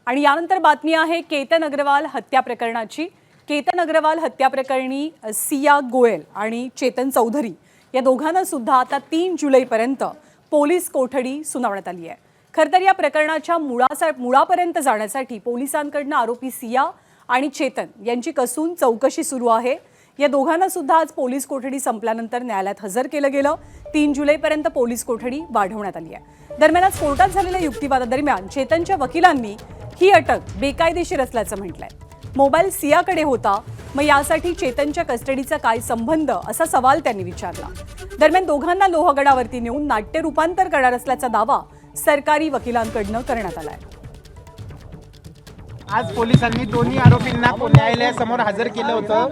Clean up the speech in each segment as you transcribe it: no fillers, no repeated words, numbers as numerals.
आणि यानंतर बातमी आहे केतन अग्रवाल हत्या प्रकरणाची। केतन अग्रवाल हत्या प्रकरणी सिया गोयल आणि चेतन चौधरी या दोघांना सुद्धा आता 3 जुलैपर्यंत पोलीस कोठडी सुनावण्यात आली आहे। खरं तर या प्रकरणाच्या मुळापर्यंत जाण्यासाठी पोलिसांकडून आरोपी सिया आणि चेतन यांची कसून चौकशी सुरू आहे। या दोघांना सुद्धा आज पोलीस कोठडी संपल्यानंतर न्यायालयात हजर केलं गेलं। 3 जुलैपर्यंत पोलीस कोठडी वाढवण्यात आली आहे। दरम्यान कोर्टात झालेल्या युक्तिवादादरम्यान चेतनच्या वकिलांनी ही अटक बेकायदेशीर असल्याचं म्हटलंय। मोबाईल सियाकडे होता, मग यासाठी चेतनच्या कस्टडीचा काय संबंध असा सवाल त्यांनी विचारला। दरम्यान दोघांना लोहगडावरती नेऊन नाट्य रूपांतर करणार असल्याचा दावा सरकारी वकिलांकडून करण्यात आलाय। आज पोलिसांनी दोन्ही आरोपींना न्यायालयासमोर हजर केलं होतं।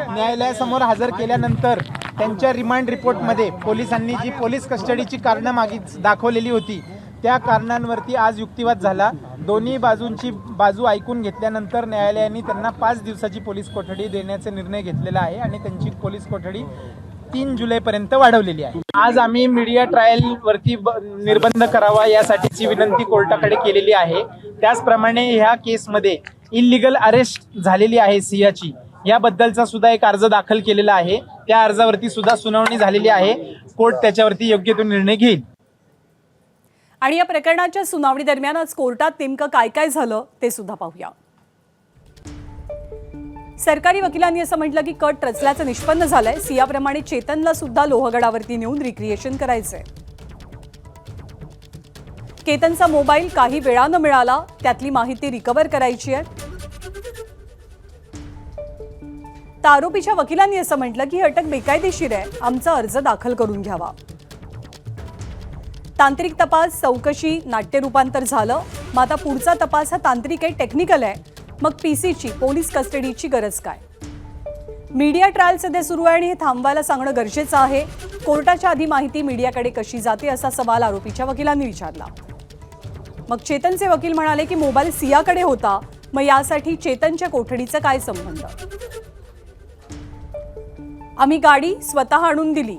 न्यायालयासमोर हजर केल्यानंतर त्यांच्या रिमांड रिपोर्टमध्ये पोलिसांनी जी पोलीस कस्टडीची कारणं दाखवलेली होती त्या कारणांवरती आज युक्तिवाद झाला। दोन्ही बाजूंची बाजू ऐकून घेतल्यानंतर न्यायालयाने त्यांना 5 दिवसाची पोलीस कोठडी देण्याचा निर्णय घेतलेला आहे आणि त्यांची पोलीस कोठडी 3 जुलैपर्यंत वाढवलेली आहे। आज आम्ही मीडिया ट्रायलवरती निर्बंध करावा यासाठीची विनंती कोर्टाकडे केलेली आहे। त्याचप्रमाणे ह्या केसमध्ये इल्लीगल अरेस्ट झालेली आहे सियाची, याबद्दलचा सुद्धा एक अर्ज दाखल केलेला आहे। त्या अर्जावरती सुद्धा सुनावणी झालेली आहे। कोर्ट त्याच्यावरती योग्य तो निर्णय घेईल। आणि या प्रकरणाच्या सुनावणी दरम्यान आज कोर्टात नेमकं काय काय झालं ते सुद्धा पाहूया। सरकारी वकिलांनी असं म्हटलं की कट रचल्याचं निष्पन्न झालंय। सियाप्रमाणे चेतनला सुद्धा लोहगडावरती नेऊन रिक्रिएशन करायचंय। केतनचा मोबाईल काही वेळानं मिळाला, त्यातली माहिती रिकव्हर करायची आहे। तर आरोपीच्या वकिलांनी असं म्हटलं की ही अटक बेकायदेशीर आहे, आमचा अर्ज दाखल करून घ्यावा। तांत्रिक तपास चौकशी नाट्य रूपांतर झालं, मग आता पुढचा तपास हा तांत्रिक आहे, टेक्निकल आहे। मग पीसीची पोलीस कस्टडीची गरज काय? मीडिया ट्रायल सध्या सुरू आहे आणि हे थांबवायला सांगणं गरजेचं आहे। कोर्टाच्या आधी माहिती मीडियाकडे कशी जाते असा सवाल आरोपीच्या वकिलांनी विचारला। मग चेतनचे वकील म्हणाले की मोबाईल सियाकडे होता, मग यासाठी चेतनच्या कोठडीचा काय संबंध? आम्ही गाडी स्वतः आणून दिली।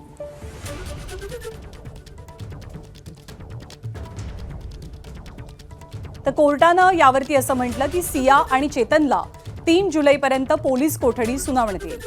तर कोर्टानं यावरती असं म्हटलं की सिया आणि चेतनला 3 जुलैपर्यंत पोलीस कोठडी सुनावण्यात येईल।